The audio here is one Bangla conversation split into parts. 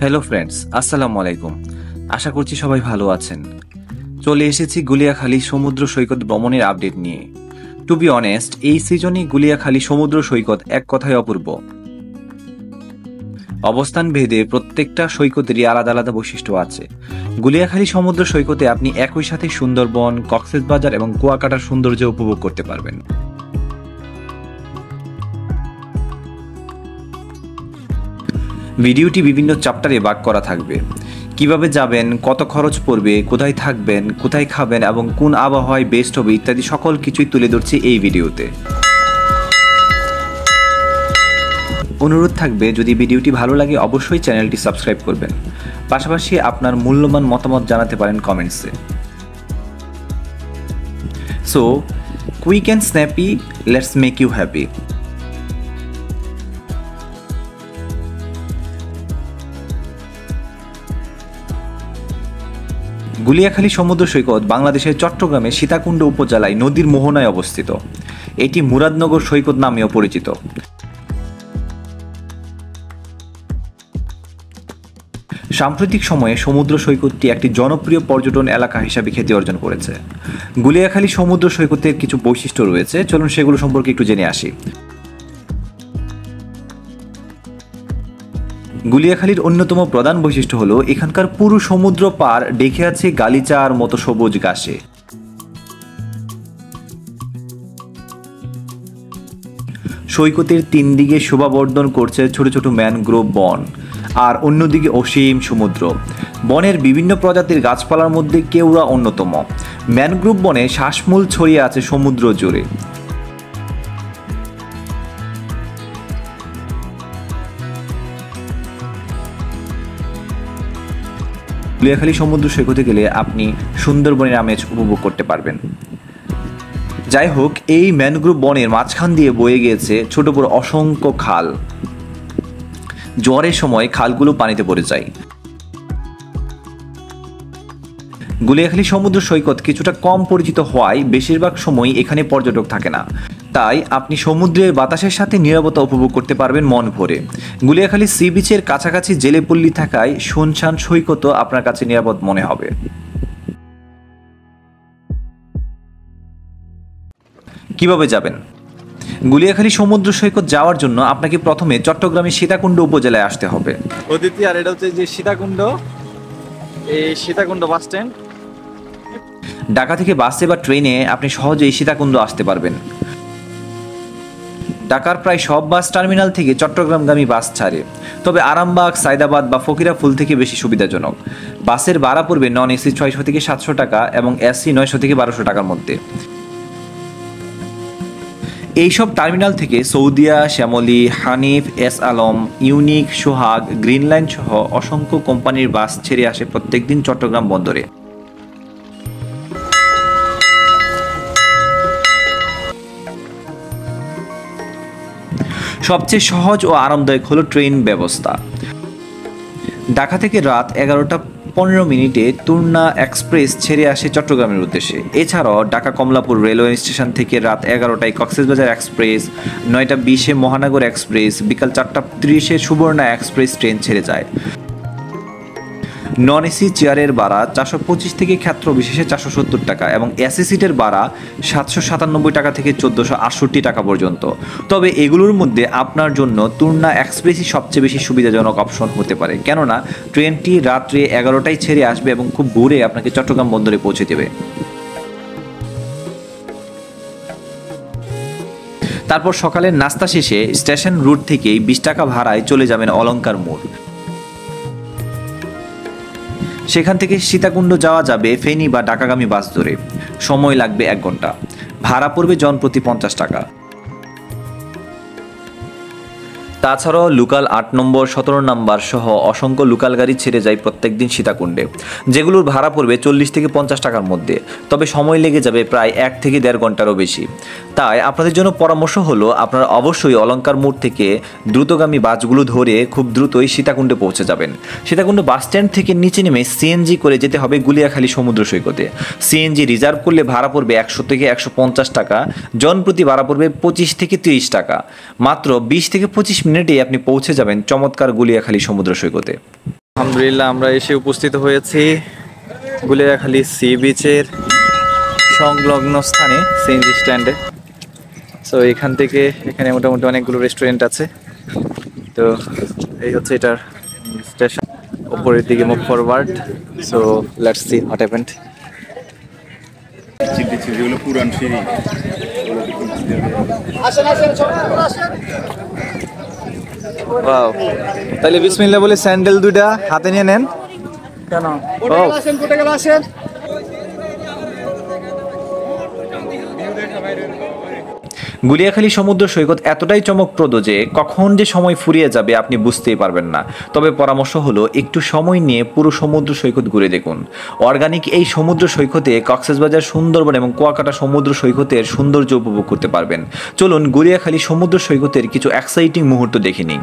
হ্যালো ফ্রেন্ডস, আসসালামু আলাইকুম। আশা করছি সবাই ভালো আছেন। চলে এসেছি গুলিয়াখালী সমুদ্র সৈকত ভ্রমণের আপডেট নিয়ে। টু বি অনেস্ট, এই সিজনে গুলিয়াখালী সমুদ্র সৈকত এক কথায় অপূর্ব। অবস্থান ভেদে প্রত্যেকটা সৈকতেরই আলাদা আলাদা বৈশিষ্ট্য আছে। গুলিয়াখালী সমুদ্র সৈকতে আপনি একই সাথে সুন্দরবন, কক্সবাজার এবং কুয়াকাটার সৌন্দর্য উপভোগ করতে পারবেন। ভিডিওটি বিভিন্ন চ্যাপ্টারে ভাগ করা থাকবে। কিভাবে যাবেন, কত খরচ পড়বে, কোথায় থাকবেন, কোথায় খাবেন এবং কোন আবহাওয়ায় বেস্ট হবে ইত্যাদি সকল কিছুই তুলে ধরছি এই ভিডিওতে। অনুরোধ থাকবে, যদি ভিডিওটি ভালো লাগে অবশ্যই চ্যানেলটি সাবস্ক্রাইব করবেন। পাশাপাশি আপনার মূল্যবান মতামত জানাতে পারেন কমেন্টসে। So quick and snappy, let's make you happy. Guliakhali সমুদ্র সৈকত বাংলাদেশের চট্টগ্রামের সীতাকুণ্ড উপজেলায় নদীর মোহনায় অবস্থিত। এটি মুরাদনগর সৈকত নামেও পরিচিত। সাম্প্রতিক সময়ে সমুদ্র সৈকতটি একটি জনপ্রিয় পর্যটন এলাকা হিসাবে খ্যাতি অর্জন করেছে। গুলিয়াখালী সমুদ্র সৈকতের কিছু বৈশিষ্ট্য রয়েছে, চলুন সেগুলো সম্পর্কে একটু জেনে আসি। গুলিয়াখালীর অন্যতম প্রধান বৈশিষ্ট্য হলো এখানকার পুরো সমুদ্র পার ঢেকে আছে গালিচার মতো সবুজ ঘাসে। সৈকতের তিন দিকে শোভাবর্ধন করছে ছোট ছোট ম্যানগ্রোভ বন, আর অন্যদিকে অসীম সমুদ্র। বনের বিভিন্ন প্রজাতির গাছপালার মধ্যে কেওড়া অন্যতম। ম্যানগ্রোভ বনে শ্বাসমূল ছড়িয়ে আছে সমুদ্র জুড়ে। গুলিয়াখালী সমুদ্র সৈকতে গেলে আপনি সুন্দরবনের আমেজ উপভোগ করতে পারবেন। যাই হোক, এই ম্যানগ্রোভ বনের মাঝখান দিয়ে বয়ে গিয়েছে ছোট বড় অসংখ্য খাল। ঝড়ের সময় খালগুলো পানিতে পড়ে যায়। গুলিয়াখালী সমুদ্র সৈকত কিছুটা কম পরিচিত হওয়ায় বেশিরভাগ সময় এখানে পর্যটক থাকে না। তাই আপনি সমুদ্রের বাতাসের সাথে নীরবতা উপভোগ করতে পারবেন মন ভরে। গুলিয়াখালী সি বিচের কাছাকাছি জেলেপল্লী থাকায় শুনশান সৈকতও আপনার কাছে নিরাপদ মনে হবে। কিভাবে যাবেন? গুলিয়াখালী সমুদ্র সৈকত যাওয়ার জন্য আপনাকে প্রথমে চট্টগ্রামের সীতাকুণ্ড উপজেলায় আসতে হবে। অদিতি, আর এটা হচ্ছে যে সীতাকুণ্ড, এই সীতাকুণ্ড বাস স্ট্যান্ড। ঢাকা থেকে বাসে বা ট্রেনে আপনি সহজেই সীতাকুণ্ড আসতে পারবেন। ঢাকার প্রায় সব বাস টার্মিনাল থেকে চট্টগ্রামগামী বাস ছাড়ে, তবে আরামবাগ, সায়দাবাদ বা ফকিরাফুল থেকে বেশি সুবিধাজনক। বাসের ভাড়া পড়বে নন এসি 600 থেকে 700 টাকা এবং এসি 900 থেকে 1200 টাকার মধ্যে। এইসব টার্মিনাল থেকে সৌদিয়া, শ্যামলী, হানিফ, এস আলম, ইউনিক, সোহাগ, গ্রিন লাইন সহ অসংখ্য কোম্পানির বাস ছেড়ে আসে প্রত্যেকদিন চট্টগ্রাম বন্দরে। সবচেয়ে সহজ ও আরামদায়ক হলো ট্রেন ব্যবস্থা। ঢাকা থেকে রাত 11:15 তুর্না এক্সপ্রেস ছেড়ে আসে চট্টগ্রামের উদ্দেশ্যে। এছাড়াও ঢাকা কমলাপুর রেলওয়ে স্টেশন থেকে রাত 11টায় কক্সবাজার এক্সপ্রেস, 9:20 মহানগর এক্সপ্রেস, বিকাল 4:30 সুবর্ণা এক্সপ্রেস ট্রেন ছেড়ে যায়। নন এসি চেয়ারের ভাড়া 425 থেকে ক্ষেত্র বিশেষে 470 টাকা এবং এসি সিটের ভাড়া 797 টাকা থেকে 1468 টাকা পর্যন্ত। তবে এগুলোর মধ্যে আপনার জন্য তুর্না এক্সপ্রেসই সবচেয়ে বেশি সুবিধাজনক অপশন হতে পারে, কেননা ট্রেনটি রাত্রে 11টায় ছেড়ে আসবে এবং খুব ভোরে আপনাকে চট্টগ্রাম বন্দরে পৌঁছে দেবে। তারপর সকালের নাস্তা শেষে স্টেশন রুট থেকেই 20 টাকা ভাড়ায় চলে যাবেন অলঙ্কার মোড়। সেখান থেকে সীতাকুণ্ড যাওয়া যাবে ফেনী বা ঢাকাগামী বাস ধরে। সময় লাগবে 1 ঘন্টা। ভাড়া পড়বে জনপ্রতি 50 টাকা। তাছাড়াও লোকাল 8 নম্বর, 17 নম্বর সহ অসংখ্য লোকাল গাড়ি ছেড়ে যায় প্রত্যেকদিন সীতাকুণ্ডে, যেগুলোর ভাড়া পড়বে 40 থেকে 50 টাকার মধ্যে। তবে সময় লেগে যাবে প্রায় 1 থেকে 1.5 ঘন্টারও বেশি। তাই আপনাদের জন্য পরামর্শ হলো আপনারা অবশ্যই অলঙ্কার মোড় থেকে দ্রুতগামী বাসগুলো ধরে খুব দ্রুতই সীতাকুণ্ডে পৌঁছে যাবেন। সীতাকুণ্ড বাস স্ট্যান্ড থেকে নিচে নেমে সিএনজি করে যেতে হবে গুলিয়াখালী সমুদ্র সৈকতে। সিএনজি রিজার্ভ করলে ভাড়া পড়বে 100 থেকে 150 টাকা, জনপ্রতি ভাড়া পড়বে 25 থেকে 30 টাকা। মাত্র 20 থেকে 25 মিনিটেই আপনি পৌঁছে যাবেন চমৎকার গুলিয়াখালী সমুদ্র সৈকতে। আলহামদুলিল্লাহ আমরা এসে উপস্থিত হয়েছি গুলিয়াখালী সি বিচের সংলগ্ন স্থানে সিএনজি স্ট্যান্ডে। সো এখান থেকে এখানে মোটামুটি অনেকগুলো রেস্টুরেন্ট আছে। তো এই হচ্ছে এটার স্টেশন, উপরের দিকে move forward. So let's see what happened. পুরান সিঁড়ি ওয়াও, তাহলে বিসমিল্লাহ বলে স্যান্ডেল দুইটা হাতে নিয়ে নেন। কেন গুলিয়াখালী সমুদ্র সৈকত এতটাই চমকপ্রদ যে কখন যে সময় ফুরিয়ে যাবে আপনি বুঝতেই পারবেন না। তবে পরামর্শ হলো একটু সময় নিয়ে পুরো সমুদ্র সৈকত ঘুরে দেখুন। অর্গানিক এই সমুদ্র সৈকতে কক্সবাজার, সুন্দরবন এবং কুয়াকাটা সমুদ্র সৈকতের সৌন্দর্য উপভোগ করতে পারবেন। চলুন গুলিয়াখালী সমুদ্র সৈকতের কিছু এক্সাইটিং মুহূর্ত দেখে নিই।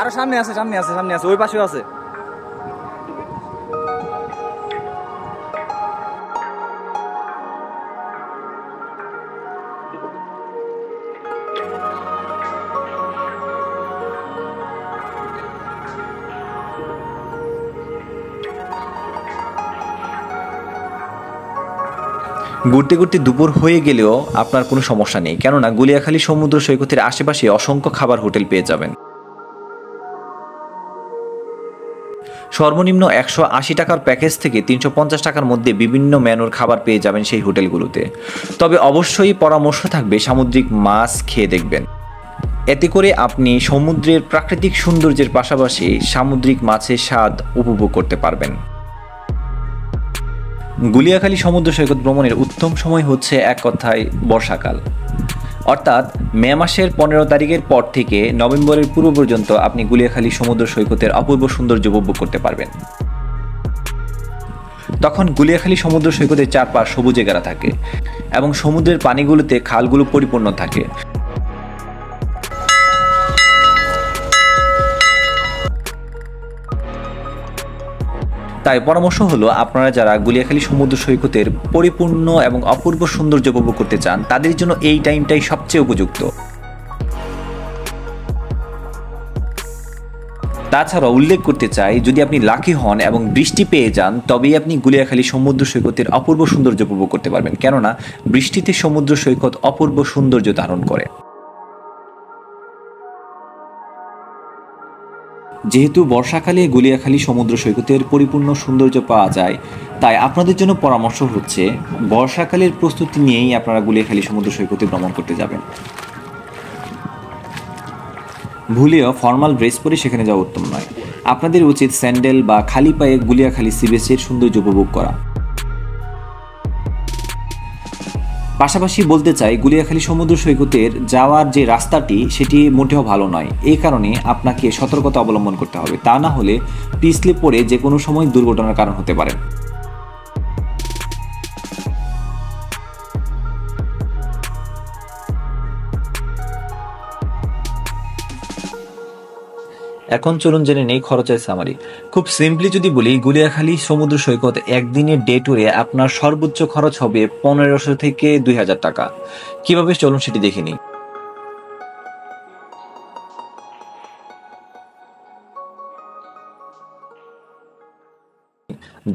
আরো সামনে আছে, সামনে আছে, সামনে আছে, ওই পাশেও আছে। ঘুরতে ঘুরতে দুপুর হয়ে গেলেও আপনার কোনো সমস্যা নেই, কেননা গুলিয়াখালী সমুদ্র সৈকতের আশেপাশে অসংখ্য খাবার হোটেল পেয়ে যাবেন। সর্বনিম্ন 180 টাকার প্যাকেজ থেকে 350 টাকার মধ্যে বিভিন্ন মেনুর খাবার পেয়ে যাবেন সেই হোটেলগুলোতে। তবে অবশ্যই পরামর্শ থাকবে সামুদ্রিক মাছ খেয়ে দেখবেন। এতে করে আপনি সমুদ্রের প্রাকৃতিক সৌন্দর্যের পাশাপাশি সামুদ্রিক মাছের স্বাদ উপভোগ করতে পারবেন। গুলিয়াখালী সমুদ্র সৈকত ভ্রমণের উত্তম সময় হচ্ছে এক কথায় বর্ষাকাল, অর্থাৎ মে মাসের 15 তারিখের পর থেকে নভেম্বরের পূর্ব পর্যন্ত আপনি গুলিয়াখালী সমুদ্র সৈকতের অপূর্ব সৌন্দর্য উপভোগ করতে পারবেন। তখন গুলিয়াখালী সমুদ্র সৈকতের চারপাশ সবুজে ঘেরা থাকে এবং সমুদ্রের পানিগুলোতে খালগুলো পরিপূর্ণ থাকে। তাই পরামর্শ হলো, আপনারা যারা গুলিয়াখালী সমুদ্র সৈকতের পরিপূর্ণ এবং অপূর্ব সৌন্দর্য উপভোগ করতে চান তাদের জন্য এই টাইমটাই সবচেয়ে উপযুক্ত। তাছাড়া উল্লেখ করতে চাই, যদি আপনি লাকি হন এবং বৃষ্টি পেয়ে যান তবেই আপনি গুলিয়াখালী সমুদ্র সৈকতের অপূর্ব সৌন্দর্য উপভোগ করতে পারবেন, কেননা বৃষ্টিতে সমুদ্র সৈকত অপূর্ব সৌন্দর্য ধারণ করে। যেহেতু বর্ষাকালে গুলিয়াখালী সমুদ্র সৈকতের পরিপূর্ণ সৌন্দর্য পাওয়া যায়, তাই আপনাদের জন্য পরামর্শ হচ্ছে বর্ষাকালের প্রস্তুতি নিয়েই আপনারা গুলিয়াখালী সমুদ্র সৈকতে ভ্রমণ করতে যাবেন। ভুলেও ফর্মাল ড্রেস পরে সেখানে যাওয়া উত্তম নয়। আপনাদের উচিত স্যান্ডেল বা খালি পায়ে গুলিয়াখালী সি বিচের সৌন্দর্য উপভোগ করা। পাশাপাশি বলতে চাই, গুলিয়াখালী সমুদ্র সৈকতের যাওয়ার যে রাস্তাটি সেটি মোটেও ভালো নয়। এই কারণে আপনাকে সতর্কতা অবলম্বন করতে হবে, তা না হলে পিছলে পড়ে যে কোনো সময় দুর্ঘটনার কারণ হতে পারে। এখন চলুন জেনে নেই খরচের সামারি। খুব সিম্পলি যদি বলি, গুলিয়াখালী সমুদ্র সৈকত একদিনের ডে ট্যুরে আপনার সর্বোচ্চ খরচ হবে 1500 থেকে 2000 টাকা। কিভাবে চলুন সেটি দেখে নিই।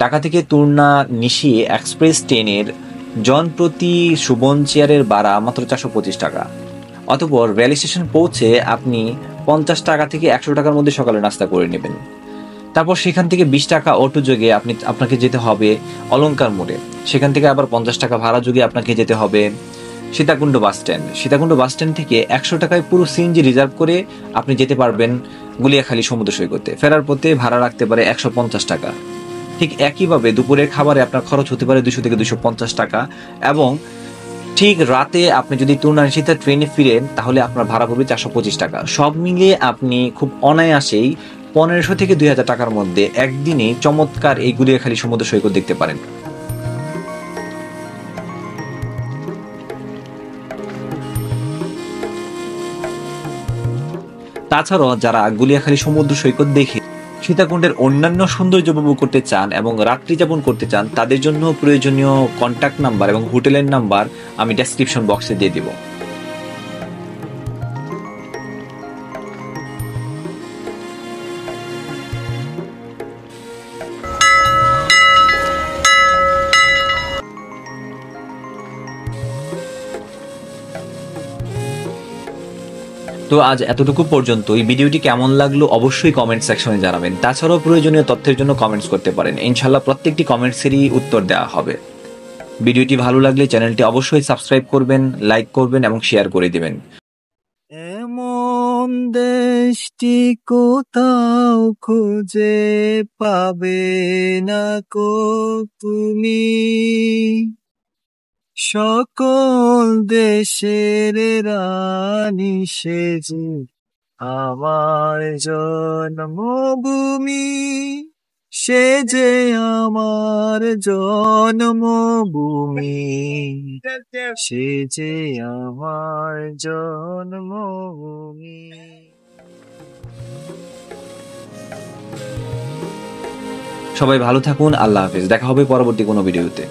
ঢাকা থেকে তুর্না নিশি এক্সপ্রেস ট্রেনের জনপ্রতি সুবন চেয়ারের ভাড়া মাত্র 425 টাকা। অতঃপর রেল স্টেশন পৌঁছে আপনি 50 টাকা থেকে 100 টাকার মধ্যে সকালে নাস্তা করে নেবেন। তারপর সেখান থেকে 20 টাকা অটো যোগে আপনাকে যেতে হবে অলংকার মোড়ে। সেখান থেকে আবার 50 টাকা ভাড়া যোগে আপনাকে যেতে হবে Sitakunda bus stand. Sitakunda bus stand থেকে 100 টাকায় পুরো সিএনজি রিজার্ভ করে আপনি যেতে পারবেন গুলিয়াখালী সমুদ্র সৈকতে। ফেরার পথে ভাড়া রাখতে পারে 150 টাকা। ঠিক একইভাবে দুপুরের খাবারে আপনার খরচ হতে পারে 200 থেকে 250 টাকা, এবং ঠিক রাতে আপনি যদি তুর্নানিশিতে ট্রেনে ফিরেন তাহলে আপনার ভাড়া পড়বে 425 টাকা। সব মিলিয়ে আপনি খুব অনায়াসেই 1500 থেকে 2000 টাকার মধ্যে একদিনে চমৎকার এই গুলিয়াখালী সমুদ্র সৈকত দেখতে পারেন। তাছাড়াও যারা গুলিয়াখালী সমুদ্র সৈকত দেখে সীতাকুণ্ডের অন্যান্য সৌন্দর্য উপভোগ করতে চান এবং রাত্রি যাপন করতে চান, তাদের জন্য প্রয়োজনীয় কন্ট্যাক্ট নাম্বার এবং হোটেলের নাম্বার আমি ডেসক্রিপশন বক্সে দিয়ে দিব। তো আজ এতটুকু পর্যন্ত। এই ভিডিওটি কেমন লাগলো অবশ্যই কমেন্ট সেকশনে জানাবেন। তাছাড়াও প্রয়োজনীয় তথ্যের জন্য কমেন্টস করতে পারেন, ইনশাল্লাহ প্রত্যেকটি কমেন্টসেরই উত্তর দেওয়া হবে। ভিডিওটি ভালো লাগলে চ্যানেলটি অবশ্যই সাবস্ক্রাইব করবেন, লাইক করবেন এবং শেয়ার করে দিবেন। এমন দেশটি কোথাও খুঁজে পাবে না কো তুমি, সকল দেশের রানী সেজে আমার জন্মভূমি, সে যে আমার জন্মভূমি, সে যে আমার জন্মভূমি। সবাই ভালো থাকুন, আল্লাহ হাফেজ। দেখা হবে পরবর্তী কোনো ভিডিওতে।